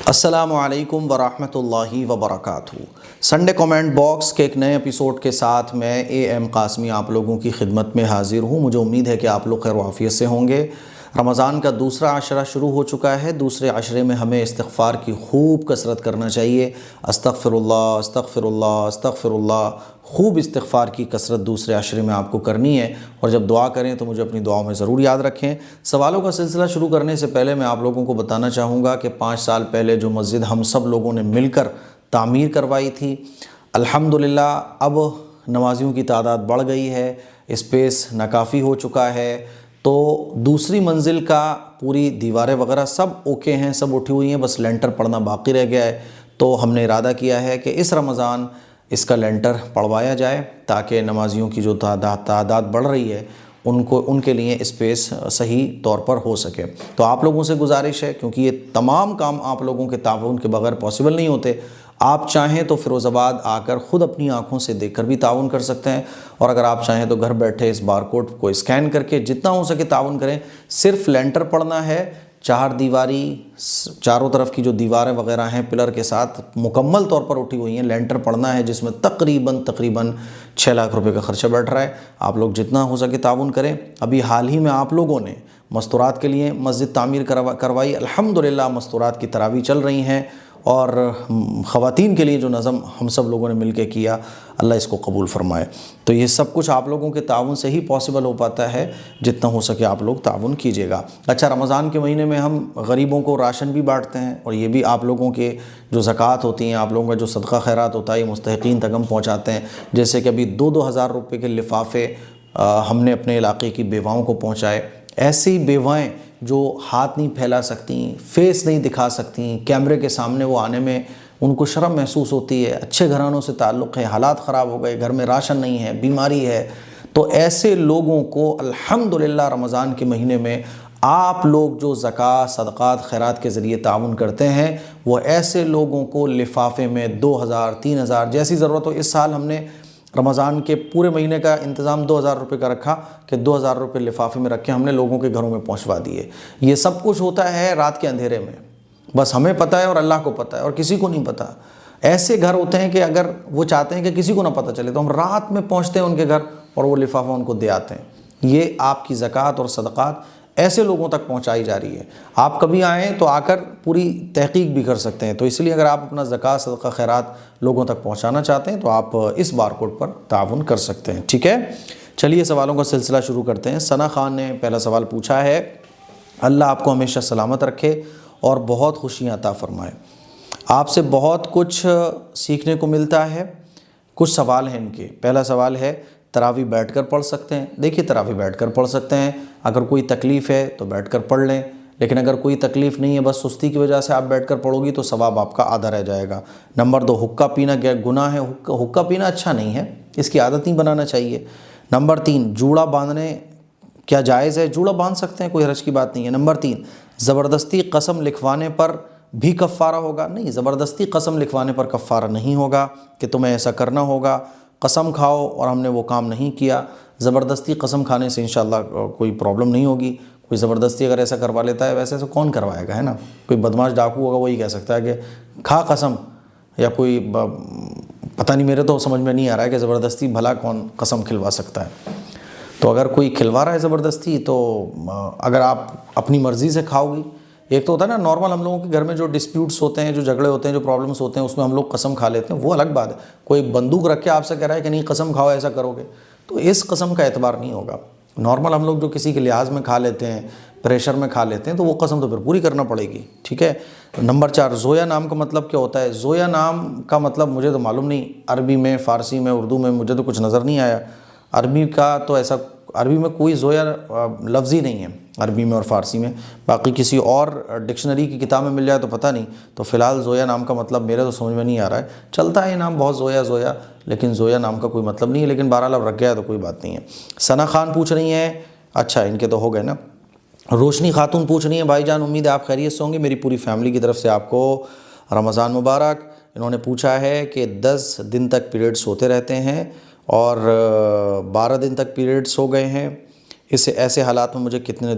अस्सलामु अलैकुम वरहमतुल्लाहि वबरकातुहू। संडे कमेंट बॉक्स के एक नए एपिसोड के साथ मैं एम कासमी आप लोगों की खिदमत में हाजिर हूँ। मुझे उम्मीद है कि आप लोग खैर वाफियत से होंगे। रमज़ान का दूसरा अशरा शुरू हो चुका है। दूसरे अशरे में हमें इस्तिग़फ़ार की खूब कसरत करना चाहिए। अस्तग़फ़िरुल्लाह अस्तग़फ़िरुल्लाह अस्तग़फ़िरुल्लाह, खूब इस्तिग़फ़ार की कसरत दूसरे अशरे में आपको करनी है। और जब दुआ करें तो मुझे अपनी दुआओं में ज़रूर याद रखें। सवालों का सिलसिला शुरू करने से पहले मैं आप लोगों को बताना चाहूँगा कि 5 साल पहले जो मस्जिद हम सब लोगों ने मिलकर तामीर करवाई थी, अल्हम्दुलिल्लाह अब नमाजियों की तादाद बढ़ गई है, स्पेस नाकाफ़ी हो चुका है। तो दूसरी मंजिल का पूरी दीवारें वगैरह सब ओके हैं, सब उठी हुई हैं, बस लेंटर पड़ना बाकी रह गया है। तो हमने इरादा किया है कि इस रमज़ान इसका लेंटर पड़वाया जाए ताकि नमाजियों की जो तादाद बढ़ रही है उनके लिए स्पेस सही तौर पर हो सके। तो आप लोगों से गुजारिश है, क्योंकि ये तमाम काम आप लोगों के ताउन के बगैर पॉसिबल नहीं होते। आप चाहें तो फ़िरोज़ाबाद आकर ख़ुद अपनी आँखों से देखकर भी ताउन कर सकते हैं, और अगर आप चाहें तो घर बैठे इस बारकोड को स्कैन करके जितना हो सके ताउन करें। सिर्फ लेंटर पड़ना है, चार दीवारी, चारों तरफ की जो दीवारें वगैरह हैं पिलर के साथ मुकम्मल तौर पर उठी हुई हैं, लेंटर पड़ना है, जिसमें तकरीबन 6 लाख रुपए का खर्चा बैठ रहा है। आप लोग जितना हो सके ताउन करें। अभी हाल ही में आप लोगों ने मस्तूरात के लिए मस्जिद तामीर करवाई। अल्हम्दुलिल्लाह मस्तूरात की तरावी चल रही हैं, और ख़वातीन के लिए जो नज़म हम सब लोगों ने मिल के किया, अल्लाह इसको कबूल फ़रमाए। तो ये सब कुछ आप लोगों के ताउन से ही पॉसिबल हो पाता है। जितना हो सके आप लोग ताउन कीजिएगा। अच्छा, रमज़ान के महीने में हम गरीबों को राशन भी बांटते हैं, और ये भी आप लोगों के जो ज़कात होती हैं, आप लोगों का जो सदका खैरात होता है, ये मुस्तहिकीन तक हम पहुँचाते हैं। जैसे कि अभी 2-2 हज़ार रुपये के लिफाफे हमने अपने इलाके की बेवाओं को पहुँचाए। ऐसी बेवाएँ जो हाथ नहीं फैला सकती, फेस नहीं दिखा सकती, कैमरे के सामने वो आने में उनको शर्म महसूस होती है, अच्छे घरानों से ताल्लुक़ है, हालात ख़राब हो गए, घर में राशन नहीं है, बीमारी है, तो ऐसे लोगों को अल्हम्दुलिल्लाह रमज़ान के महीने में आप लोग जो ज़कात सदक़ात खैरात के ज़रिए ताउन करते हैं, वो ऐसे लोगों को लिफाफे में 2000-3000 जैसी ज़रूरत हो। इस साल हमने रमज़ान के पूरे महीने का इंतज़ाम 2000 रुपये का रखा कि 2000 रुपये लिफाफे में रख के हमने लोगों के घरों में पहुंचवा दिए। ये सब कुछ होता है रात के अंधेरे में, बस हमें पता है और अल्लाह को पता है, और किसी को नहीं पता। ऐसे घर होते हैं कि अगर वो चाहते हैं कि किसी को ना पता चले, तो हम रात में पहुँचते हैं उनके घर और वो लिफाफा उनको दे आते हैं। ये आपकी ज़कात और सदक़ात ऐसे लोगों तक पहुंचाई जा रही है। आप कभी आएँ तो आकर पूरी तहकीक भी कर सकते हैं। तो इसलिए अगर आप अपना ज़कात सदका खैरात लोगों तक पहुंचाना चाहते हैं तो आप इस बारकोड पर ताउन कर सकते हैं। ठीक है, चलिए सवालों का सिलसिला शुरू करते हैं। सना खान ने पहला सवाल पूछा है, अल्लाह आपको हमेशा सलामत रखे और बहुत खुशियाँ अता फ़रमाए। आपसे बहुत कुछ सीखने को मिलता है। कुछ सवाल हैं इनके। पहला सवाल है, तरावी बैठकर पढ़ सकते हैं? देखिए, तरावी बैठकर पढ़ सकते हैं। अगर कोई तकलीफ़ है तो बैठकर पढ़ लें, लेकिन अगर कोई तकलीफ़ नहीं है, बस सुस्ती की वजह से आप बैठकर पढ़ोगी तो सवाब आपका आधा रह जाएगा। नंबर 2, हुक्का पीना गुनाह है? हुक्का पीना अच्छा नहीं है, इसकी आदत नहीं बनाना चाहिए। नंबर 3, जूड़ा बांधने क्या जायज़ है? जूड़ा बांध सकते हैं, कोई हर्ज की बात नहीं है। नंबर 3, ज़बरदस्ती कसम लिखवाने पर भी कफ़ारा होगा? नहीं, ज़बरदस्ती कसम लिखवाने पर कफ़ारा नहीं होगा कि तुम्हें ऐसा करना होगा। कसम खाओ और हमने वो काम नहीं किया। ज़बरदस्ती कसम खाने से इंशाअल्लाह कोई प्रॉब्लम नहीं होगी। कोई ज़बरदस्ती अगर ऐसा करवा लेता है, वैसे ऐसा कौन करवाएगा, है ना? कोई बदमाश डाकू होगा, वही कह सकता है कि खा कसम, या कोई पता नहीं, मेरे तो समझ में नहीं आ रहा है कि ज़बरदस्ती भला कौन कसम खिलवा सकता है। तो अगर कोई खिलवा रहा है ज़बरदस्ती, तो अगर आप अपनी मर्ज़ी से खाओगी, एक तो होता है ना नॉर्मल हम लोगों के घर में जो डिस्प्यूट्स होते हैं, जो झगड़े होते हैं, जो प्रॉब्लम्स होते हैं, उसमें हम लोग कसम खा लेते हैं, वो अलग बात है। कोई बंदूक रख के आपसे कह रहा है कि नहीं कसम खाओ, ऐसा करोगे, तो इस कसम का एतबार नहीं होगा। नॉर्मल हम लोग जो किसी के लिहाज में खा लेते हैं, प्रेशर में खा लेते हैं, तो वो कसम तो फिर पूरी करना पड़ेगी। ठीक है। नंबर 4, ज़ोया नाम का मतलब क्या होता है? ज़ोया नाम का मतलब मुझे तो मालूम नहीं, अरबी में, फ़ारसी में, उर्दू में मुझे तो कुछ नज़र नहीं आया। अरबी का तो ऐसा, अरबी में कोई ज़ोया लफ्ज़ ही नहीं है, अरबी में और फ़ारसी में। बाकी किसी और डिक्शनरी की किताब में मिल जाए तो पता नहीं। तो फ़िलहाल ज़ोया नाम का मतलब मेरे तो समझ में नहीं आ रहा है। चलता है ये नाम बहुत ज़ोया, लेकिन ज़ोया नाम का कोई मतलब नहीं है, लेकिन बहरहाल अब रख गया है तो कोई बात नहीं है। सना खान पूछ रही हैं, अच्छा इनके तो हो गए ना। रोशनी खातून पूछ रही हैं, भाईजान उम्मीद है आप खैरियत से होंगे, मेरी पूरी फैमिली की तरफ से आपको रमज़ान मुबारक। इन्होंने पूछा है कि 10 दिन तक पीरियड्स होते रहते हैं और 12 दिन तक पीरियड्स हो गए हैं, इस ऐसे हालात में मुझे कितने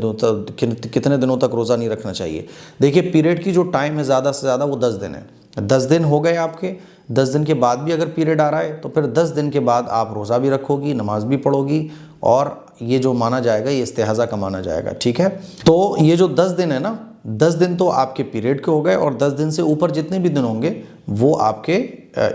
दिनों तक रोज़ा नहीं रखना चाहिए। देखिए, पीरियड की जो टाइम है ज़्यादा से ज़्यादा वो 10 दिन है। 10 दिन हो गए आपके, 10 दिन के बाद भी अगर पीरियड आ रहा है तो फिर 10 दिन के बाद आप रोज़ा भी रखोगी, नमाज भी पढ़ोगी, और ये जो माना जाएगा ये इस्तिहाज़ा का माना जाएगा। ठीक है, तो ये जो 10 दिन है ना, 10 दिन तो आपके पीरियड के हो गए, और 10 दिन से ऊपर जितने भी दिन होंगे वो आपके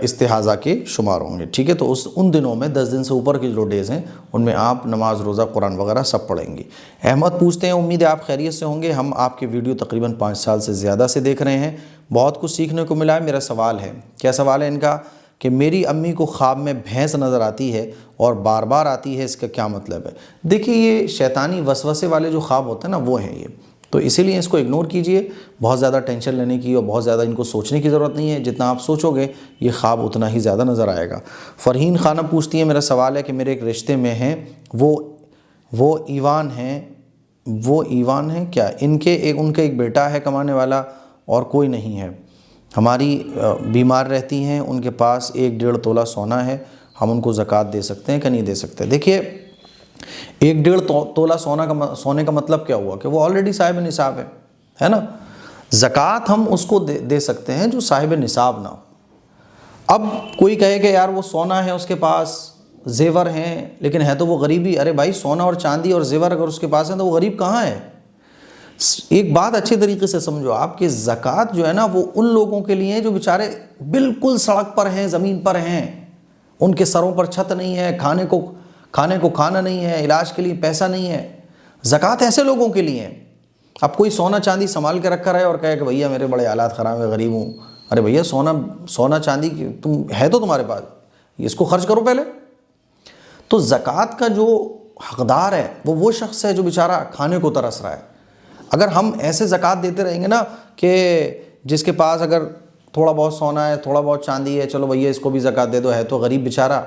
इस्तिहाज़ा के शुमार होंगे। ठीक है, तो उन दिनों में 10 दिन से ऊपर के जो डेज़ हैं उनमें आप नमाज, रोज़ा, कुरान वगैरह सब पढ़ेंगी। अहमद पूछते हैं, उम्मीद है आप खैरियत से होंगे। हम आपके वीडियो तकरीबन 5 साल से ज़्यादा से देख रहे हैं, बहुत कुछ सीखने को मिला है। मेरा सवाल है, क्या सवाल है इनका, कि मेरी अम्मी को ख्वाब में भैंस नज़र आती है और बार बार आती है, इसका क्या मतलब है। देखिए, ये शैतानी वसवसे वाले जो ख्वाब होते हैं ना, वो हैं ये, तो इसीलिए इसको इग्नोर कीजिए। बहुत ज़्यादा टेंशन लेने की और बहुत ज़्यादा इनको सोचने की ज़रूरत नहीं है। जितना आप सोचोगे ये ख्वाब उतना ही ज़्यादा नज़र आएगा। फ़रहीन खाना पूछती है, मेरा सवाल है कि मेरे एक रिश्ते में हैं, वो ईवान हैं क्या, उनके एक बेटा है कमाने वाला और कोई नहीं है। हमारी बीमार रहती हैं, उनके पास 1-1.5 तोला सोना है, हम उनको ज़कात दे सकते हैं कि नहीं दे सकते। देखिए, 1-1.5 तोला सोने का मतलब क्या हुआ कि वो ऑलरेडी साहिब निसाब है ना। ज़कात हम उसको दे सकते हैं जो साहिब निसाब ना हो। अब कोई कहे कि यार वो सोना है उसके पास, जेवर हैं, लेकिन है तो वो गरीबी। अरे भाई, सोना और चांदी और जेवर अगर उसके पास है तो वो गरीब कहाँ है। एक बात अच्छे तरीके से समझो आप कि ज़कात जो है ना वो उन लोगों के लिए हैं जो बेचारे बिल्कुल सड़क पर हैं, ज़मीन पर हैं, उनके सरों पर छत नहीं है, खाने को खाना नहीं है, इलाज के लिए पैसा नहीं है। ज़कात ऐसे लोगों के लिए है। अब कोई सोना चांदी संभाल के रखा रहे और कहे कि भैया मेरे बड़े हालात ख़राब है, गरीब हूँ। अरे भैया, सोना चांदी तुम है तो तुम्हारे पास, इसको खर्च करो पहले। तो ज़कात का जो हकदार है वो शख्स है जो बेचारा खाने को तरस रहा है। अगर हम ऐसे ज़कात देते रहेंगे ना कि जिसके पास अगर थोड़ा बहुत सोना है, थोड़ा बहुत चांदी है, चलो भैया इसको भी ज़कात दे दो, है तो गरीब बेचारा,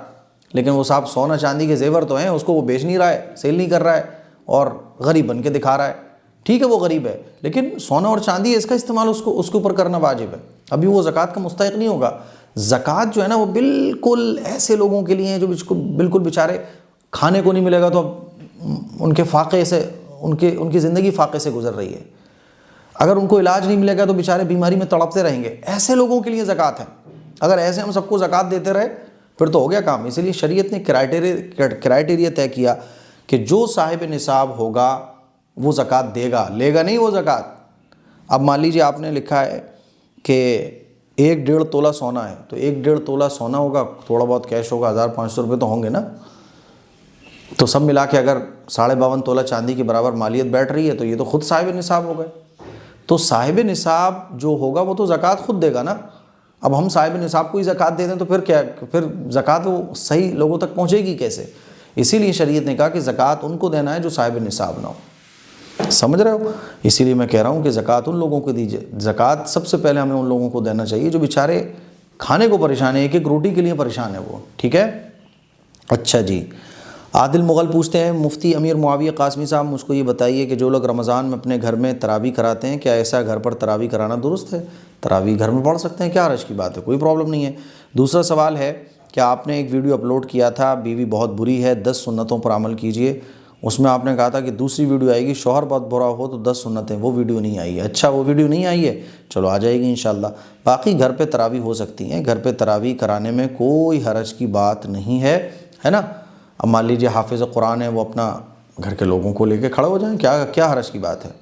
लेकिन वो साहब सोना चांदी के जेवर तो हैं, उसको वो बेच नहीं रहा है, सेल नहीं कर रहा है और गरीब बन के दिखा रहा है। ठीक है, वो गरीब है, लेकिन सोना और चांदी है, इसका इस्तेमाल उसके ऊपर करना वाजिब है। अभी वो ज़कात का मुस्तहिक़ नहीं होगा। ज़कात जो है ना वो बिल्कुल ऐसे लोगों के लिए है जो बिल्कुल बेचारे खाने को नहीं मिलेगा तो अब उनके फाके से उनकी ज़िंदगी फाके से गुजर रही है। अगर उनको इलाज नहीं मिलेगा तो बेचारे बीमारी में तड़पते रहेंगे। ऐसे लोगों के लिए ज़कात है। अगर ऐसे हम सबको ज़कात देते रहे फिर तो हो गया काम। इसीलिए शरीयत ने क्राइटेरिया तय किया कि जो साहिब निसाब होगा वो ज़कात देगा, लेगा नहीं वो ज़कात। अब मान लीजिए आपने लिखा है कि 1-1.5 तोला सोना है, तो 1-1.5 तोला सोना होगा, थोड़ा बहुत कैश होगा, 1500 रुपये तो होंगे ना। तो सब मिला के अगर 52.5 तोला चांदी के बराबर मालियत बैठ रही है तो ये तो खुद साहिब निसाब हो गए। तो साहिब निसाब जो होगा वो तो ज़कात खुद देगा ना। अब हम साहिब निसाब को ही ज़कात दे दें तो फिर क्या, फिर ज़कात वो सही लोगों तक पहुँचेगी कैसे। इसीलिए शरीयत ने कहा कि ज़कात उनको देना है जो साहिब निसाब ना हो। समझ रहे हो। इसीलिए मैं कह रहा हूँ कि ज़कात उन लोगों को दीजिए। ज़कात सबसे पहले हमें उन लोगों को देना चाहिए जो बेचारे खाने को परेशान है, एक एक रोटी के लिए परेशान है वो। ठीक है। अच्छा जी, आदिल मुग़ल पूछते हैं, मुफ्ती अमीर मुआविया कासमी साहब मुझको ये बताइए कि जो लोग रमज़ान में अपने घर में तरावी कराते हैं, क्या ऐसा घर पर तरावी कराना दुरुस्त है। तरावी घर में पढ़ सकते हैं, क्या हर्ज की बात है, कोई प्रॉब्लम नहीं है। दूसरा सवाल है कि आपने एक वीडियो अपलोड किया था, बीवी बहुत बुरी है 10 सुन्नतों पर अमल कीजिए। उसमें आपने कहा था कि दूसरी वीडियो आएगी शौहर बहुत बुरा हो तो 10 सुन्नतें, वो वीडियो नहीं आई है। अच्छा, वो वीडियो नहीं आई है, चलो आ जाएगी इंशाल्लाह। बाकी घर पे तरावी हो सकती हैं, घर पे तरावी कराने में कोई हर्ज की बात नहीं है ना। अब मान लीजिए हाफिज़ कुरान है, वो अपना घर के लोगों को लेके खड़े हो जाएं, क्या हर्ज की बात है।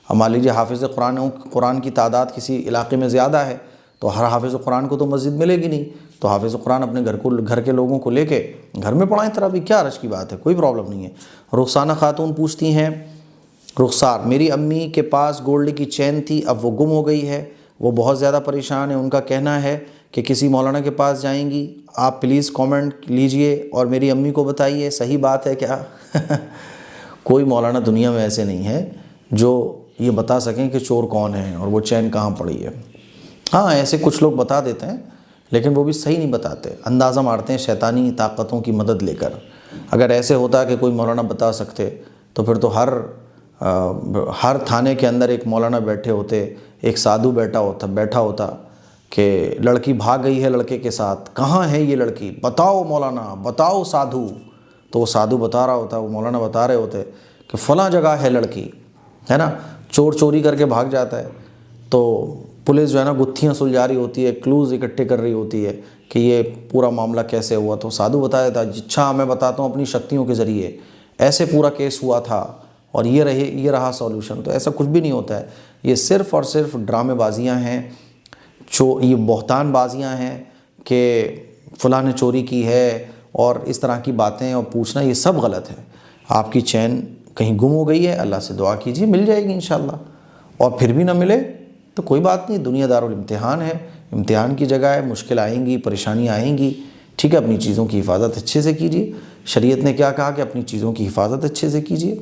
अब मान लीजिए हाफिज़ कुरान की तादाद किसी इलाके में ज़्यादा है तो हर हाफिज़ कुरान को तो मस्जिद मिलेगी नहीं, तो हाफिज़ कुरान अपने घर के लोगों को लेके घर में पढ़ाएं तरावी, क्या हर्ज की बात है, कोई प्रॉब्लम नहीं है। रुखसाना खातून पूछती हैं, रुखसार, मेरी अम्मी के पास गोल्ड की चैन थी, अब वो गुम हो गई है, वो बहुत ज़्यादा परेशान है। उनका कहना है कि किसी मौलाना के पास जाएंगी, आप प्लीज़ कमेंट लीजिए और मेरी अम्मी को बताइए सही बात है क्या। कोई मौलाना दुनिया में ऐसे नहीं है जो ये बता सकें कि चोर कौन है और वो चैन कहाँ पड़ी है। हाँ, ऐसे कुछ लोग बता देते हैं लेकिन वो भी सही नहीं बताते, अंदाज़ा मारते हैं शैतानी ताकतों की मदद लेकर। अगर ऐसे होता कि कोई मौलाना बता सकते तो फिर तो हर थाने के अंदर एक मौलाना बैठे होते, एक साधु बैठा होता कि लड़की भाग गई है लड़के के साथ, कहाँ है ये लड़की, बताओ मौलाना, बताओ साधु। तो वो साधु बता रहा होता, वो मौलाना बता रहे होते कि फ़लाँ जगह है लड़की, है ना, चोर चोरी करके भाग जाता है तो पुलिस जो है ना गुत्थियाँ सुलझा रही होती है, क्लूज़ इकट्ठे कर रही होती है कि ये पूरा मामला कैसे हुआ। तो साधु बता देता, अच्छा मैं बताता हूँ अपनी शक्तियों के ज़रिए, ऐसे पूरा केस हुआ था और ये रहा सॉल्यूशन। तो ऐसा कुछ भी नहीं होता है, ये सिर्फ़ और सिर्फ ड्रामेबाजियाँ हैं, ये बहतानबाजियाँ हैं कि फ़लाँ ने चोरी की है और इस तरह की बातें और पूछना, ये सब गलत है। आपकी चैन कहीं गुम हो गई है, अल्लाह से दुआ कीजिए, मिल जाएगी इंशाअल्लाह। और फिर भी ना मिले तो कोई बात नहीं, दुनिया दारुल इम्तिहान है, इम्तिहान की जगह है, मुश्किल आएंगी, परेशानी आएंगी, ठीक है। अपनी चीज़ों की हिफाजत अच्छे से कीजिए। शरीयत ने क्या कहा कि अपनी चीज़ों की हिफाजत अच्छे से कीजिए,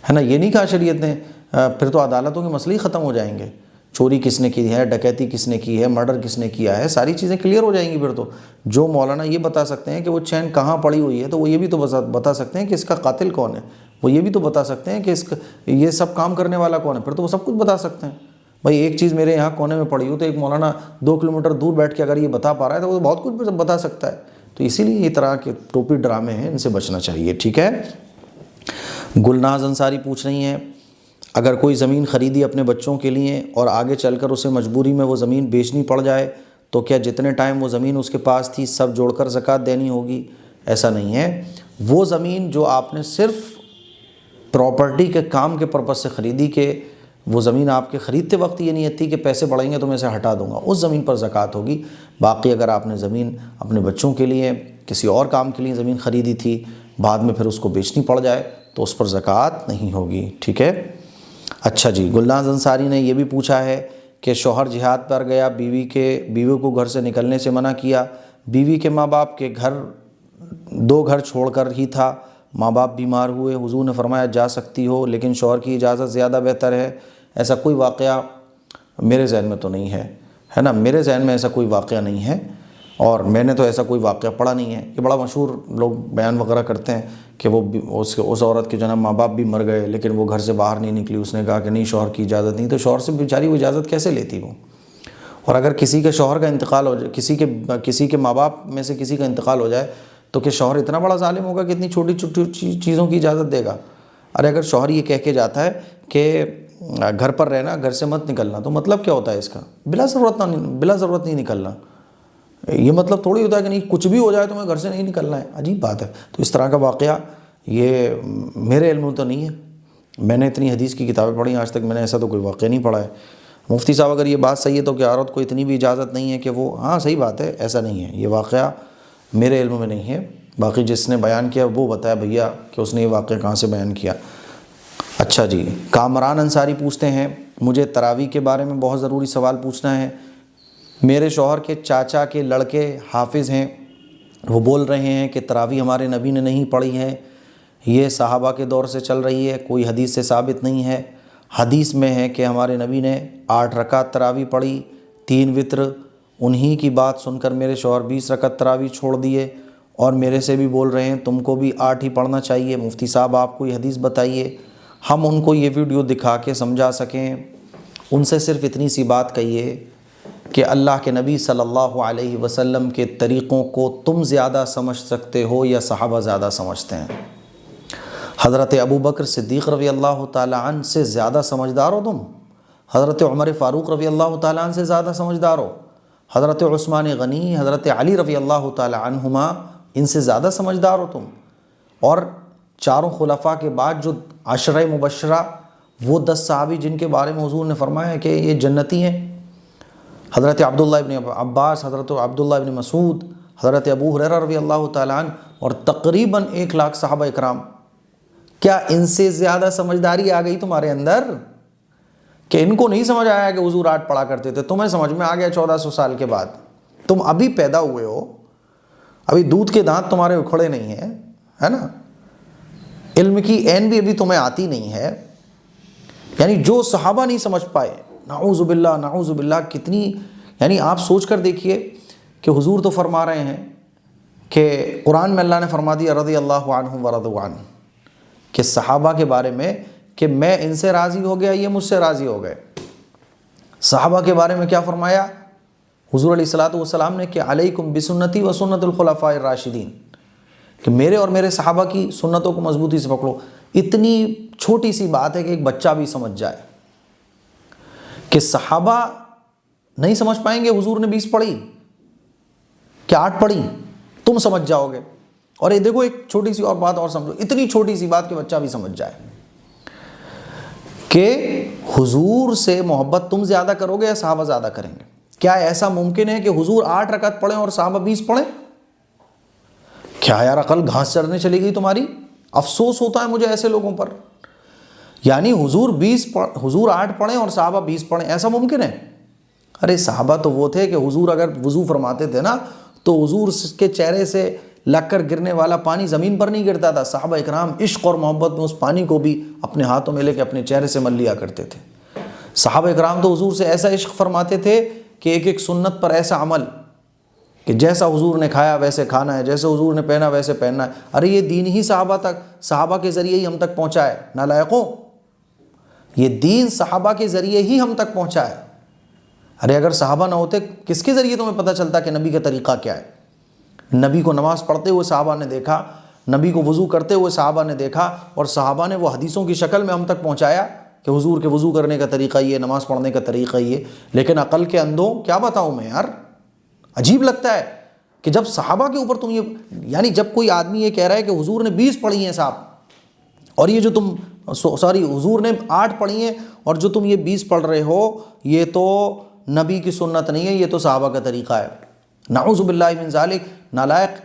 है ना। ये नहीं कहा शरीयत ने फिर तो अदालतों के मसले ही ख़त्म हो जाएंगे। चोरी किसने की है, डकैती किसने की है, मर्डर किसने किया है, सारी चीज़ें क्लियर हो जाएंगी। फिर तो जो मौलाना ये बता सकते हैं कि वो चैन कहाँ पड़ी हुई है, तो वो ये भी तो बता सकते हैं कि इसका कातिल कौन है, वो ये भी तो बता सकते हैं कि इसका ये सब काम करने वाला कौन है, फिर तो वो सब कुछ बता सकते हैं। भाई एक चीज़ मेरे यहाँ कोने में पड़ी हो तो एक मौलाना 2 किलोमीटर दूर बैठ के अगर ये बता पा रहा है तो वो बहुत कुछ बता सकता है। तो इसीलिए ये तरह के टोपी ड्रामे हैं, इनसे बचना चाहिए, ठीक है। गुलनाज अंसारी पूछ रही हैं, अगर कोई ज़मीन ख़रीदी अपने बच्चों के लिए और आगे चलकर उसे मजबूरी में वो ज़मीन बेचनी पड़ जाए तो क्या जितने टाइम वो ज़मीन उसके पास थी सब जोड़कर ज़कात देनी होगी? ऐसा नहीं है। वो ज़मीन जो आपने सिर्फ प्रॉपर्टी के काम के पर्पज़ से ख़रीदी, के वो ज़मीन आपके ख़रीदते वक्त ये नहीं थी कि पैसे बढ़ेंगे तो मैं इसे हटा दूँगा, उस ज़मीन पर ज़कात होगी। बाकी अगर आपने ज़मीन अपने बच्चों के लिए किसी और काम के लिए ज़मीन ख़रीदी थी, बाद में फिर उसको बेचनी पड़ जाए तो उस पर ज़कात नहीं होगी, ठीक है। अच्छा जी, गुलनाज अंसारी ने यह भी पूछा है कि शौहर जिहाद पर गया, बीवी को घर से निकलने से मना किया, बीवी के माँ बाप के घर 2 घर छोड़कर ही था, माँ बाप बीमार हुए, हुजूर ने फरमाया जा सकती हो लेकिन शौहर की इजाज़त ज़्यादा बेहतर है। ऐसा कोई वाक़या मेरे ज़हन में तो नहीं है, है ना, मेरे ज़हन में ऐसा कोई वाक़या नहीं है और मैंने तो ऐसा कोई वाक़या पढ़ा नहीं है। ये बड़ा मशहूर लोग बयान वगैरह करते हैं कि वो उस औरत के जो ना माँ बाप भी मर गए लेकिन वो घर से बाहर नहीं निकली, उसने कहा कि नहीं शौहर की इजाज़त नहीं, तो शौहर से बेचारी वो इजाज़त कैसे लेती वो। और अगर किसी के शौहर का इंतकाल हो जाए, किसी के माँ बाप में से किसी का इंतकाल हो जाए तो क्या शौहर इतना बड़ा जालिम होगा कि इतनी छोटी छोटी चीज़ों की इजाज़त देगा? अरे अगर शौहर ये कह के जाता है कि घर पर रहना, घर से मत निकलना, तो मतलब क्या होता है इसका? बिला ज़रूरत नहीं निकलना। ये मतलब थोड़ी होता है कि नहीं कुछ भी हो जाए तो मैं घर से नहीं निकलना है, अजीब बात है। तो इस तरह का वाक़या ये मेरे इल्म में तो नहीं है। मैंने इतनी हदीस की किताबें पढ़ी, आज तक मैंने ऐसा तो कोई वाक़या नहीं पढ़ा है। मुफ्ती साहब अगर ये बात सही है तो क्या औरत को इतनी भी इजाज़त नहीं है कि वो, हाँ सही बात है, ऐसा नहीं है, ये वाक़या मेरे इल्म में नहीं है। बाकी जिसने बयान किया वो बताया भैया कि उसने ये वाक़या कहाँ से बयान किया। अच्छा जी, कामरान अंसारी पूछते हैं, मुझे तरावी के बारे में बहुत ज़रूरी सवाल पूछना है। मेरे शौहर के चाचा के लड़के हाफिज़ हैं, वो बोल रहे हैं कि तरावी हमारे नबी ने नहीं पढ़ी है, ये सहाबा के दौर से चल रही है, कोई हदीस से साबित नहीं है। हदीस में है कि हमारे नबी ने 8 रकात तरावी पढ़ी, 3 वित्र। उन्हीं की बात सुनकर मेरे शौहर 20 रकात तरावी छोड़ दिए और मेरे से भी बोल रहे हैं तुमको भी 8 ही पढ़ना चाहिए। मुफ्ती साहब आप कोई हदीस बताइए, हम उनको ये वीडियो दिखा के समझा सकें। उनसे सिर्फ़ इतनी सी बात कहिए कि अल्लाह के नबी सल्लल्लाहु अलैहि वसल्लम के तरीक़ों को तुम ज़्यादा समझ सकते हो या सहाबा ज़्यादा समझते हैं? हज़रत अबू बकर सिद्दीक़ रज़ी अल्लाह ताला अन्हु से ज़्यादा समझदार हो तुम? हज़रत उमर फ़ारूक़ रज़ी अल्लाह ताला अन्हु से ज़्यादा समझदार हो? हज़रत उस्मान गनी, हज़रत अली रज़ी अल्लाह ताला अन्हुमा, इनसे ज़्यादा समझदार हो तुम? और चारों खुलफ़ा के बाद जो अशरे मुबशरा, वो 10 सहाबी जिनके बारे में हुज़ूर ने फरमाया कि ये जन्नती हैं, हज़रत अब्दुल्लाह इब्न अब्बास, हज़रत अब्दुल्लाह इब्न मसूद, हज़रत अबू हुरैरा रज़ी अल्लाह ताला अन्हु और तकरीबन 1 लाख सहाबा इकराम, क्या इनसे ज़्यादा समझदारी आ गई तुम्हारे अंदर? कि इनको नहीं समझ आया कि हुज़ूर 8 पढ़ा करते थे, तुम्हें समझ में आ गया 1400 साल के बाद? तुम अभी पैदा हुए हो, अभी दूध के दांत तुम्हारे उखड़े नहीं हैं, है ना, इल्म की ऐन भी अभी तुम्हें आती नहीं है। यानी जो सहाबा नहीं समझ पाए, नाऊज़ुबिल्लाह नाऊज़ुबिल्लाह, कितनी, यानी आप सोच कर देखिए कि हुज़ूर तो फरमा रहे हैं कि कुरान में अल्लाह ने फरमा दिया रज़ी अल्लाहु अन्हुम व रज़ू अन्हु, कि सहाबा के बारे में कि मैं इनसे राज़ी हो गया, ये मुझसे राज़ी हो गए। सहाबा के बारे में क्या फरमाया हुज़ूर अलैहिस्सलातु वस्सलाम ने कि अलैकुम बिसुन्नती व सुन्नतुल खुलफ़ाए राशिदीन, कि मेरे और मेरे सहाबा की सुन्नतों को मजबूती से पकड़ो। इतनी छोटी सी बात है कि एक बच्चा भी समझ जाए कि सहाबा नहीं समझ पाएंगे हुजूर ने 20 पढ़ी क्या 8 पढ़ी, तुम समझ जाओगे। और ये देखो एक छोटी सी और बात और समझो, इतनी छोटी सी बात कि बच्चा भी समझ जाए कि हुजूर से मोहब्बत तुम ज़्यादा करोगे या सहाबा ज़्यादा करेंगे। क्या ऐसा मुमकिन है कि हुजूर 8 रकात पढ़ें और सहाबा 20 पढ़ें? क्या यार अकल घास चरने चली गई तुम्हारी? अफसोस होता है मुझे ऐसे लोगों पर। यानी हुजूर 8 पढ़ें और सहाबा 20 पढ़ें, ऐसा मुमकिन है? अरे सहाबा तो वो थे कि हुजूर अगर वज़ू फरमाते थे ना तो हुजूर के चेहरे से लगकर गिरने वाला पानी ज़मीन पर नहीं गिरता था। सहाबा इकराम इश्क और मोहब्बत में उस पानी को भी अपने हाथों में लेकर अपने चेहरे से मल लिया करते थे। सहाबा इकराम तो हुजूर से ऐसा इश्क फरमाते थे कि एक एक सुन्नत पर ऐसा अमल कि जैसा हुजूर ने खाया वैसे खाना है, जैसे हुजूर ने पहना वैसे पहनना है। अरे ये दीन ही सहाबा के ज़रिए ही हम तक पहुँचा है नालायकों, ये दीन सहाबा के ज़रिए ही हम तक पहुँचा है। अरे अगर सहाबा ना होते किसके ज़रिए तुम्हें पता चलता कि नबी का तरीक़ा क्या है? नबी को नमाज़ पढ़ते हुए सहाबा ने देखा, नबी को वज़ू करते हुए सहाबा ने देखा, और सहाबा ने वो हदीसों की शक्ल में हम तक पहुँचाया कि हुजूर के वज़ू करने का तरीक़ा ये, नमाज़ पढ़ने का तरीक़ा ये। लेकिन अक़ल के अंधों क्या बताऊँ मैं यार, अजीब लगता है कि जब सहाबा के ऊपर तुम ये, यानी जब कोई आदमी ये कह रहा है कि हुजूर ने 20 पढ़ी हैं साहब, और ये जो तुम हुजूर ने 8 पढ़ी हैं और जो तुम ये 20 पढ़ रहे हो, ये तो नबी की सुन्नत नहीं है, ये तो सहाबा का तरीक़ा है। नाऊज़ु बिल्लाहि मिन ज़ालिक। नालायक,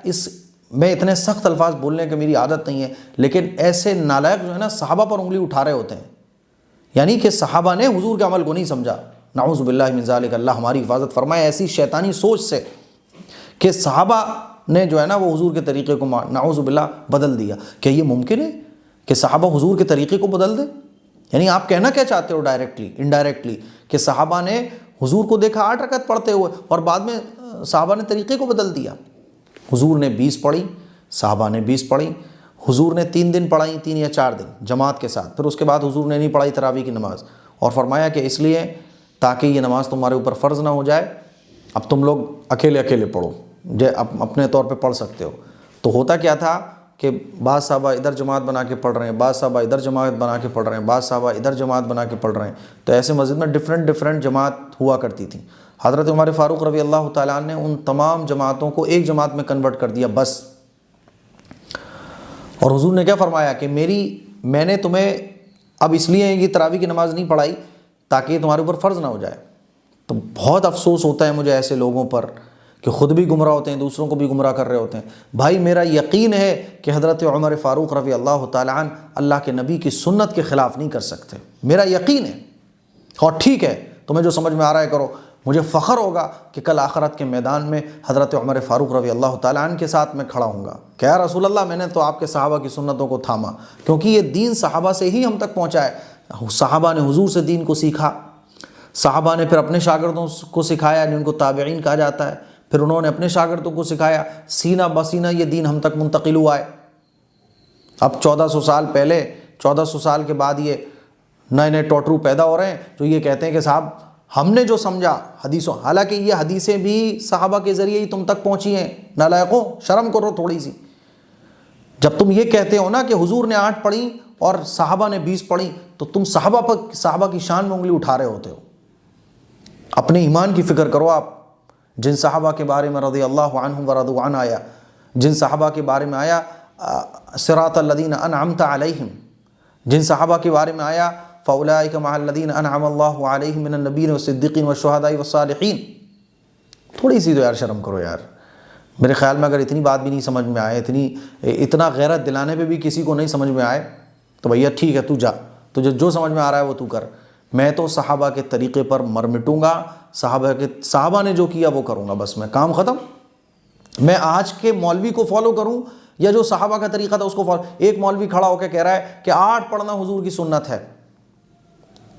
मैं इतने सख्त अल्फाज बोलने की मेरी आदत नहीं है, लेकिन ऐसे नालायक जो है ना सहाबा पर उंगली उठा रहे होते हैं, यानी कि सहाबा ने हुजूर के अमल को नहीं समझा। नाऊज़ु बिल्लाहि मिन ज़ालिक, अल्लाह हमारी हिफाजत फरमाए ऐसी शैतानी सोच से कि सहाबा ने जो है ना वो हुजूर के तरीक़े को नाऊज़ु बिल्लाह बदल दिया। क्या ये मुमकिन है कि सहाबा हुजूर के तरीक़े को बदल दे? यानी आप कहना क्या चाहते हो डायरेक्टली इनडायरेक्टली कि सहाबा ने हुजूर को देखा 8 रकात पढ़ते हुए और बाद में सहाबा ने तरीक़े को बदल दिया। हुजूर ने 20 पढ़ी, सहाबा ने 20 पढ़ी। हुजूर ने 3 दिन पढ़ाई, 3 या 4 दिन जमात के साथ, फिर उसके बाद हुजूर ने नहीं पढ़ाई तरावी की नमाज़, और फरमाया कि इसलिए ताकि ये नमाज़ तुम्हारे ऊपर फ़र्ज़ ना हो जाए, अब तुम लोग अकेले अकेले पढ़ो, अपने तौर पे पढ़ सकते हो। तो होता क्या था कि बाद साहबा इधर जमात बना के पढ़ रहे हैं, बाद साहबा इधर जमात बना के पढ़ रहे हैं, बाद साहबा इधर जमात बना के पढ़ रहे हैं। तो ऐसे मस्जिद में डिफरेंट जमात हुआ करती थी। हज़रत उमर फ़ारूक रज़ी अल्लाह तआला ने उन तमाम जमातों को एक जमात में कन्वर्ट कर दिया बस। और हुजूर ने क्या फरमाया कि मैंने तुम्हें अब इसलिए ये तरावी की नमाज़ नहीं पढ़ाई ताकि तुम्हारे ऊपर फ़र्ज़ ना हो जाए। तो बहुत अफसोस होता है मुझे ऐसे लोगों पर कि ख़ुद भी गुमराह होते हैं, दूसरों को भी गुमराह कर रहे होते हैं। भाई मेरा यकीन है कि हज़रत उमर फ़ारूक रज़ी अल्लाह तआला अन्हु अल्लाह के नबी की सुन्नत के ख़िलाफ़ नहीं कर सकते, मेरा यकीन है। और ठीक है, तुम्हें जो समझ में आ रहा है करो। मुझे फ़ख्र होगा कि कल आखिरत के मैदान में हज़रत उमर फ़ारूक रज़ी अल्लाह तआला अन्हु के साथ मैं खड़ा हूँगा कि या रसूल अल्लाह, मैंने तो आपके सहाबा की सुन्नतों को थामा, क्योंकि ये दीन सहाबा से ही हम तक पहुँचा है। सहाबा ने हुजूर से दीन को सीखा, सहाबा ने फिर अपने शागिर्दों को सिखाया जिनको ताबईन कहा जाता है, फिर उन्होंने अपने शागिर्दों को सिखाया, सीना बसीना ये दीन हम तक मुंतकिल हुआ है। अब 1400 साल पहले, 1400 साल के बाद ये नए नए टोटरू पैदा हो रहे हैं जो ये कहते हैं कि साहब हमने जो समझा हदीसों, हालांकि ये हदीसें भी सहाबा के ज़रिए ही तुम तक पहुँची हैं। नालायकों, शर्म करो थोड़ी सी। जब तुम ये कहते हो ना कि हुजूर ने 8 पढ़ी और सहाबा ने 20 पढ़ी, तो तुम सहाबा की शान में उंगली उठा रहे होते हो। अपने ईमान की फ़िक्र करो आप। जिन सहाबा के बारे में रज़ी अल्लाहु अन्हुम व रज़ू अन्हुम आया, जिन सहाबा के बारे में आया सिरातल लज़ीना अनअमता अलैहिम, जिन सहाबा के बारे में आया फ़उलाइका मअल लज़ीना अनअम अल्लाहु अलैहिम मिनन नबिय्यीन वस्सिद्दीक़ीन वश्शुहदाई वस्सालिहीन। थोड़ी सी तो यार शर्म करो यार। मेरे ख़्याल में अगर इतनी बात भी नहीं समझ में आए, इतना गैरत दिलाने पे भी किसी को नहीं समझ में आए, तो भैया ठीक है, तू जा, तुझे जो समझ में आ रहा है वो तू कर। मैं तो सहाबा के तरीक़े पर मर मिटूँगा, सहाबा ने जो किया वो करूँगा, बस मैं काम ख़त्म। मैं आज के मौलवी को फॉलो करूँ या जो सहाबा का तरीक़ा था उसको फॉलो। एक मौलवी खड़ा होकर कह रहा है कि 8 पढ़ना हुजूर की सुन्नत है।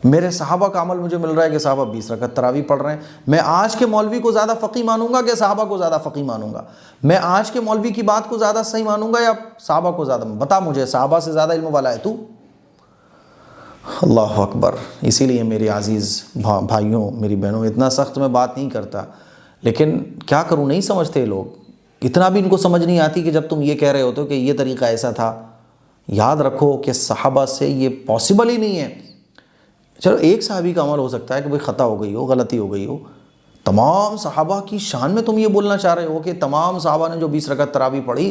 मेरे सहाबा का अमल मुझे मिल रहा है कि सहाबा 20 रकात तरावी पढ़ रहे हैं। मैं आज के मौलवी को ज़्यादा फ़क़ीह मानूंगा कि सहाबा को ज़्यादा फ़क़ीह मानूंगा? मैं आज के मौलवी की बात को ज़्यादा सही मानूंगा या सहाबा को ज़्यादा? बता मुझे, सहाबा से ज़्यादा इल्म वाला है तू? अल्लाह अकबर। इसीलिए मेरे अज़ीज़ भाइयों, मेरी बहनों, इतना सख्त मैं बात नहीं करता, लेकिन क्या करूँ, नहीं समझते लोग। इतना भी इनको समझ नहीं आती कि जब तुम ये कह रहे होते हो कि ये तरीक़ा ऐसा था याद रखो कि सहाबा से ये पॉसिबल ही नहीं है। चलो एक सहाबी का अमल हो सकता है कि भाई ख़ता हो गई हो, गलती हो गई हो, तमाम सहाबा की शान में तुम ये बोलना चाह रहे हो कि तमाम सहाबा ने जो 20 रकअत तरावी पढ़ी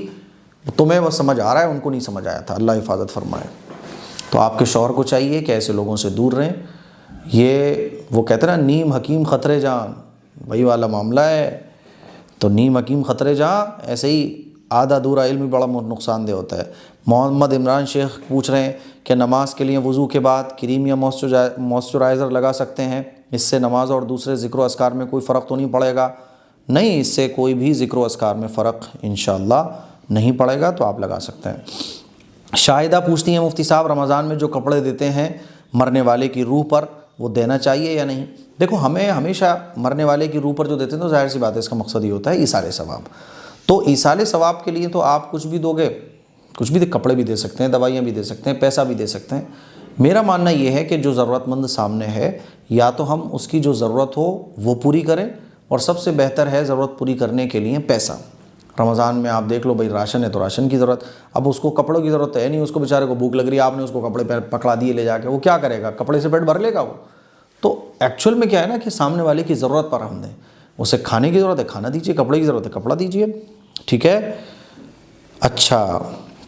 तुम्हें बस समझ आ रहा है, उनको नहीं समझ आया था। अल्लाह हिफाजत फरमाए। तो आपके शौहर को चाहिए कि ऐसे लोगों से दूर रहें। ये वो कहते हैं ना, नीम हकीम ख़तरे जान, वही वाला मामला है। तो नीम हकीम ख़तरे जान, ऐसे ही आधा अधूरा इल्म भी बड़ा नुकसानदेह होता है। मोहम्मद इमरान शेख पूछ रहे हैं कि नमाज के लिए वज़ू के बाद क्रीम या मॉइस्चराइज़र लगा सकते हैं, इससे नमाज और दूसरे ज़िक्र अस्कार में कोई फ़र्क तो नहीं पड़ेगा? नहीं, इससे कोई भी ज़िक्र अस्कार में फ़र्क इंशाअल्लाह नहीं पड़ेगा, तो आप लगा सकते हैं। शाहिदा पूछती हैं, मुफ्ती साहब रमज़ान में जो कपड़े देते हैं मरने वाले की रूह पर, वो देना चाहिए या नहीं? देखो, हमें हमेशा मरने वाले की रूह पर जो देते हैं तो जाहिर सी बात है इसका मकसद ये होता है ईसाले सवाब। तो ईसाले सवाब के लिए तो आप कुछ भी दोगे, कुछ भी, कपड़े भी दे सकते हैं, दवाइयाँ भी दे सकते हैं, पैसा भी दे सकते हैं। मेरा मानना ये है कि जो ज़रूरतमंद सामने है, या तो हम उसकी जो ज़रूरत हो वो पूरी करें, और सबसे बेहतर है ज़रूरत पूरी करने के लिए पैसा। रमज़ान में आप देख लो भाई, राशन है तो राशन की ज़रूरत, अब उसको कपड़ों की ज़रूरत है नहीं, उसको बेचारे को भूख लग रही है, आपने उसको कपड़े पर पकड़ा दिए ले जाके, वो क्या करेगा? कपड़े से पेट भर लेगा वो? तो एक्चुअल में क्या है ना कि सामने वाले की ज़रूरत पर हम दें। उसे खाने की ज़रूरत है, खाना दीजिए, कपड़े की ज़रूरत है, कपड़ा दीजिए, ठीक है। अच्छा,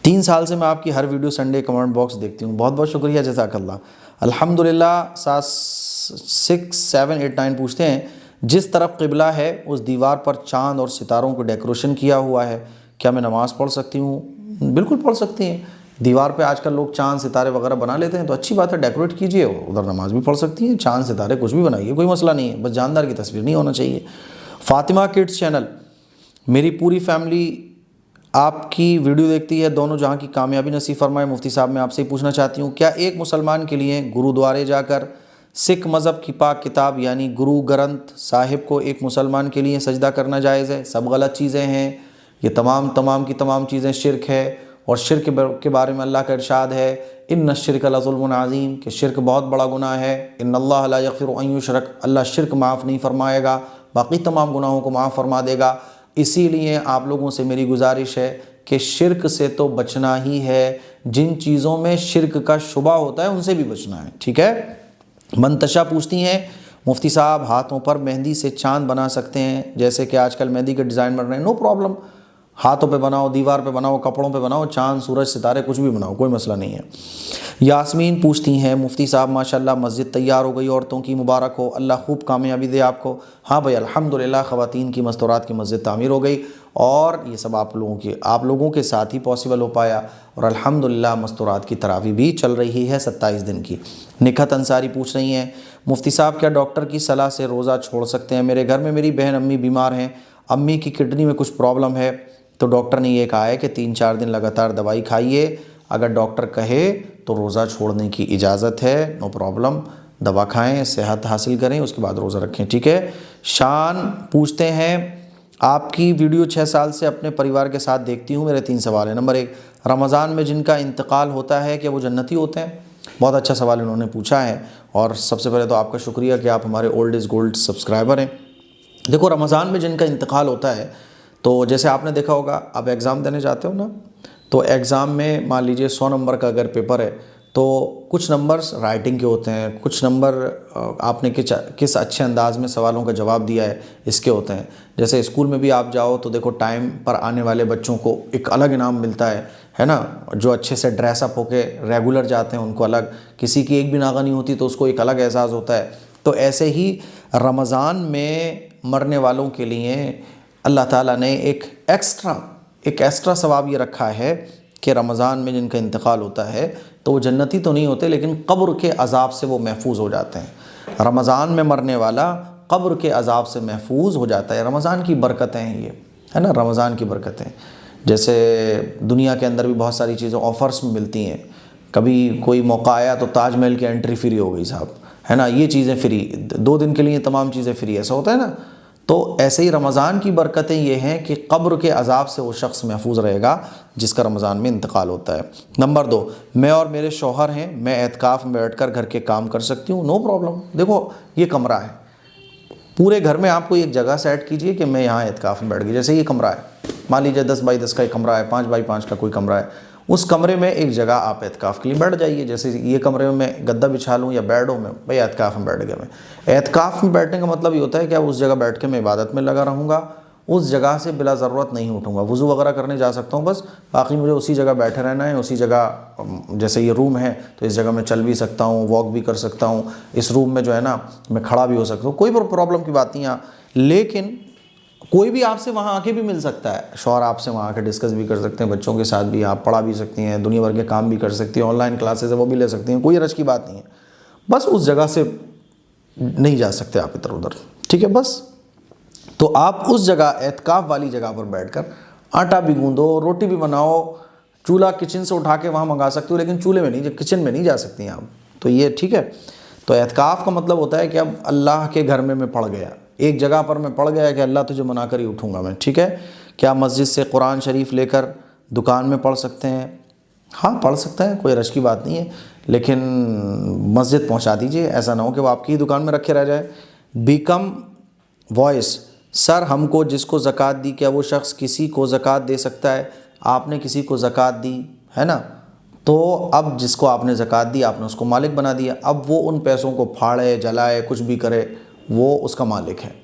3 साल से मैं आपकी हर वीडियो संडे कमेंट बॉक्स देखती हूँ, बहुत बहुत शुक्रिया, जज़ाकल्लाह। अल्हम्दुलिल्लाह। 6, 7, 8, 9 पूछते हैं, जिस तरफ क़िबला है उस दीवार पर चाँद और सितारों को डेकोरेशन किया हुआ है, क्या मैं नमाज़ पढ़ सकती हूँ? बिल्कुल पढ़ सकती हैं। दीवार पे आजकल लोग चाँद सितारे वगैरह बना लेते हैं, तो अच्छी बात है, डेकोरेट कीजिए, उधर नमाज भी पढ़ सकती हैं। चाँद सितारे कुछ भी बनाइए, कोई मसला नहीं है, बस जानदार की तस्वीर नहीं होना चाहिए। फ़ातिमा किड्स चैनल, मेरी पूरी फैमिली आपकी वीडियो देखती है, दोनों जहाँ की कामयाबी नसीब फरमाए। मुफ्ती साहब, मैं आपसे ही पूछना चाहती हूँ, क्या एक मुसलमान के लिए गुरुद्वारे जाकर सिख मज़हब की पाक किताब यानी गुरु ग्रंथ साहिब को एक मुसलमान के लिए सजदा करना जायज़ है? सब गलत चीज़ें हैं, ये तमाम की तमाम चीज़ें शिरक है, और शिरक के बारे में अल्लाह का इरशाद है, इन्ना शिरक लज़ुल्मुन अज़ीम, कि शिरक बहुत बड़ा गुनाह है। इन्नल्लाह ला यग़फ़िरु अन युशरक, अल्लाह शिरक माफ़ नहीं फरमाएगा, बाकी तमाम गुनाहों को माफ़ फरमा देगा। इसीलिए आप लोगों से मेरी गुजारिश है कि शिरक से तो बचना ही है, जिन चीज़ों में शिरक का शुबा होता है उनसे भी बचना है, ठीक है। मंतशा पूछती हैं, मुफ्ती साहब हाथों पर मेहंदी से चांद बना सकते हैं, जैसे कि आजकल मेहंदी के डिज़ाइन बन रहे हैं? नो प्रॉब्लम, हाथों पे बनाओ, दीवार पे बनाओ, कपड़ों पे बनाओ, चांद सूरज सितारे कुछ भी बनाओ, कोई मसला नहीं है। यास्मीन पूछती हैं, मुफ्ती साहब माशाल्लाह मस्जिद तैयार हो गई, औरतों की मुबारक हो, अल्लाह खूब कामयाबी दे आपको। हाँ भाई, अल्हम्दुलिल्लाह, ख़वातीन की मस्तूरात की मस्जिद तामीर हो गई, और ये सब आप लोगों के साथ ही पॉसिबल हो पाया, और अल्हम्दुलिल्लाह मस्तूरात की तरावी भी चल रही है 27 दिन की। निखत अंसारी पूछ रही हैं, मुफ्ती साहब क्या डॉक्टर की सलाह से रोज़ा छोड़ सकते हैं? मेरे घर में मेरी बहन अम्मी बीमार हैं, अम्मी की किडनी में कुछ प्रॉब्लम है, तो डॉक्टर ने ये कहा है कि 3-4 दिन लगातार दवाई खाइए, अगर डॉक्टर कहे तो रोज़ा छोड़ने की इजाज़त है, नो प्रॉब्लम, दवा खाएं, सेहत हासिल करें, उसके बाद रोज़ा रखें, ठीक है। शान पूछते हैं, आपकी वीडियो 6 साल से अपने परिवार के साथ देखती हूँ, मेरे 3 सवाल हैं। नंबर 1, रमज़ान में जिनका इंतकाल होता है क्या वो जन्नती होते हैं? बहुत अच्छा सवाल इन्होंने पूछा है, और सबसे पहले तो आपका शुक्रिया कि आप हमारे ओल्ड इज़ गोल्ड सब्सक्राइबर हैं। देखो, रमज़ान में जिनका इंतकाल होता है, तो जैसे आपने देखा होगा, आप एग्ज़ाम देने जाते हो ना, तो एग्ज़ाम में मान लीजिए 100 नंबर का अगर पेपर है, तो कुछ नंबर्स राइटिंग के होते हैं, कुछ नंबर आपने किस अच्छे अंदाज में सवालों का जवाब दिया है इसके होते हैं। जैसे स्कूल में भी आप जाओ तो देखो, टाइम पर आने वाले बच्चों को एक अलग इनाम मिलता है ना, जो अच्छे से ड्रेसअप होके रेगुलर जाते हैं उनको अलग, किसी की एक भी नागा नहीं होती तो उसको एक अलग एहसास होता है। तो ऐसे ही रमज़ान में मरने वालों के लिए अल्लाह ताला ने एक एक्स्ट्रा सवाब ये रखा है कि रमज़ान में जिनका इंतकाल होता है तो वो जन्नती तो नहीं होते, लेकिन कब्र के अज़ाब से वो महफूज हो जाते हैं। रमज़ान में मरने वाला कब्र के अज़ाब से महफूज हो जाता है। रमज़ान की बरकतें हैं ये, है ना, रमज़ान की बरकतें। जैसे दुनिया के अंदर भी बहुत सारी चीज़ें ऑफ़र्स में मिलती हैं, कभी कोई मौका आया तो ताजमहल की एंट्री फ्री हो गई साहब, है ना, ये चीज़ें फ्री, 2 दिन के लिए तमाम चीज़ें फ्री, ऐसा होता है ना। तो ऐसे ही रमज़ान की बरकतें ये हैं कि कब्र के अज़ाब से वो शख्स महफूज रहेगा जिसका रमज़ान में इंतकाल होता है। नंबर 2, मैं और मेरे शौहर हैं, मैं एतकाफ़ में बैठकर घर के काम कर सकती हूँ? No problem. देखो, ये कमरा है, पूरे घर में आपको एक जगह सेट कीजिए कि मैं यहाँ एतकाफ़ में बैठ गई। जैसे ये कमरा है, मान लीजिए 10 बाई 10 का एक कमरा है, 5 बाई 5 का कोई कमरा है, उस कमरे में एक जगह आप एतकाफ़ के लिए बैठ जाइए। जैसे ये कमरे में मैं गद्दा बिछा लूँ या बेड हो, मैं भाई एतकाफ़ में बैठ गया। मैं एतकाफ़ में बैठने का मतलब ये होता है कि अब उस जगह बैठ के मैं इबादत में लगा रहूँगा, उस जगह से बिला ज़रूरत नहीं उठूँगा। वज़ू वगैरह करने जा सकता हूँ बस, बाकी मुझे उसी जगह बैठे रहना है। उसी जगह, जैसे ये रूम है तो इस जगह मैं चल भी सकता हूँ, वॉक भी कर सकता हूँ। इस रूम में जो है ना मैं खड़ा भी हो सकता हूँ, कोई प्रॉब्लम की बात नहीं है। लेकिन कोई भी आपसे वहाँ आके भी मिल सकता है, शौहर आपसे वहाँ आके डिस्कस भी कर सकते हैं, बच्चों के साथ भी आप पढ़ा भी सकती हैं, दुनिया भर के काम भी कर सकती हैं, ऑनलाइन क्लासेस है वो भी ले सकती हैं, कोई हर्ज की बात नहीं है। बस उस जगह से नहीं जा सकते आप इधर उधर, ठीक है। बस तो आप उस जगह एतकाफ़ वाली जगह पर बैठकर आटा भी गूंदो, रोटी भी बनाओ, चूल्हा किचन से उठा के वहाँ मंगा सकते हो, लेकिन चूल्हे में नहीं, किचन में नहीं जा सकती हैं आप। तो ये ठीक है। तो एतकाफ़ का मतलब होता है कि अब अल्लाह के घर में मैं पड़ गया, एक जगह पर मैं पड़ गया कि अल्लाह तुझे मना कर ही उठूँगा मैं, ठीक है। क्या मस्जिद से कुरान शरीफ लेकर दुकान में पढ़ सकते हैं? हाँ पढ़ सकते हैं, कोई रश की बात नहीं है, लेकिन मस्जिद पहुँचा दीजिए, ऐसा ना हो कि वो आपकी ही दुकान में रखे रह जाए। बिकम वॉइस, सर हमको जिसको ज़कात दी, क्या वो शख्स किसी को ज़कात दे सकता है? आपने किसी को ज़कात दी है ना, तो अब जिसको आपने ज़कात दी आपने उसको मालिक बना दिया। अब वो उन पैसों को फाड़े, जलाए, कुछ भी करे, वो उसका मालिक है।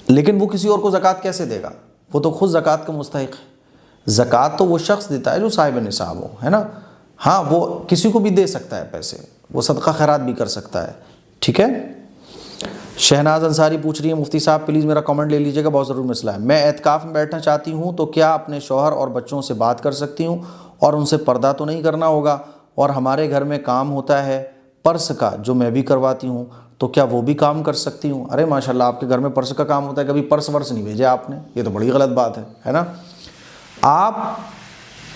लेकिन वो किसी और को ज़कात कैसे देगा? वो तो खुद ज़कात का मुस्तहिक है। ज़कात तो वो शख्स देता है जो साहिब निसाब हो, है ना। हाँ वो किसी को भी दे सकता है पैसे, वो सदका खैरात भी कर सकता है, ठीक है। शहनाज अंसारी पूछ रही है, मुफ्ती साहब प्लीज़ मेरा कमेंट ले लीजिएगा, बहुत ज़रूरी मसला है। मैं एतकाफ़ में बैठना चाहती हूँ तो क्या अपने शौहर और बच्चों से बात कर सकती हूँ और उनसे पर्दा तो नहीं करना होगा? और हमारे घर में काम होता है पर्स का जो मैं भी करवाती हूँ, तो क्या वो भी काम कर सकती हूँ? अरे माशाल्लाह, आपके घर में पर्स का काम होता है, कभी पर्स वर्स नहीं भेजा आपने, ये तो बड़ी गलत बात है ना। आप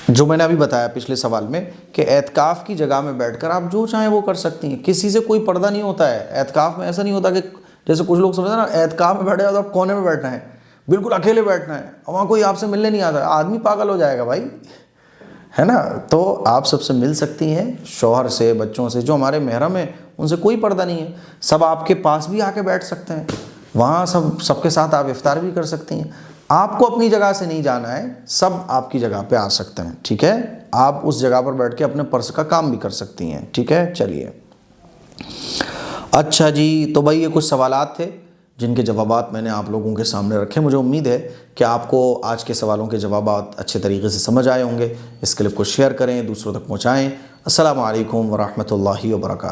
जो मैंने अभी बताया पिछले सवाल में कि एतकाफ़ की जगह में बैठकर आप जो चाहें वो कर सकती हैं, किसी से कोई पर्दा नहीं होता है। एतकाफ़ में ऐसा नहीं होता कि जैसे कुछ लोग समझते ना, एतकाफ़ में बैठे हो तो आप कोने में बैठना है, बिल्कुल अकेले बैठना है, वहाँ कोई आपसे मिलने नहीं आता, आदमी पागल हो जाएगा भाई, है ना। तो आप सबसे मिल सकती हैं, शौहर से, बच्चों से, जो हमारे महरम है उनसे कोई पर्दा नहीं है। सब आपके पास भी आके बैठ सकते हैं, वहाँ सबके साथ आप इफ्तार भी कर सकती हैं। आपको अपनी जगह से नहीं जाना है, सब आपकी जगह पे आ सकते हैं, ठीक है। आप उस जगह पर बैठ के अपने पर्स का काम भी कर सकती हैं, ठीक है। चलिए अच्छा जी, तो भाई ये कुछ सवालात थे जिनके जवाबात मैंने आप लोगों के सामने रखे। मुझे उम्मीद है कि आपको आज के सवालों के जवाबात अच्छे तरीके से समझ आए होंगे। इस क्लिप को शेयर करें, दूसरों तक पहुँचाएँ। अस्सलामु अलैकुम वरहमतुल्लाहि वबरकातुहू।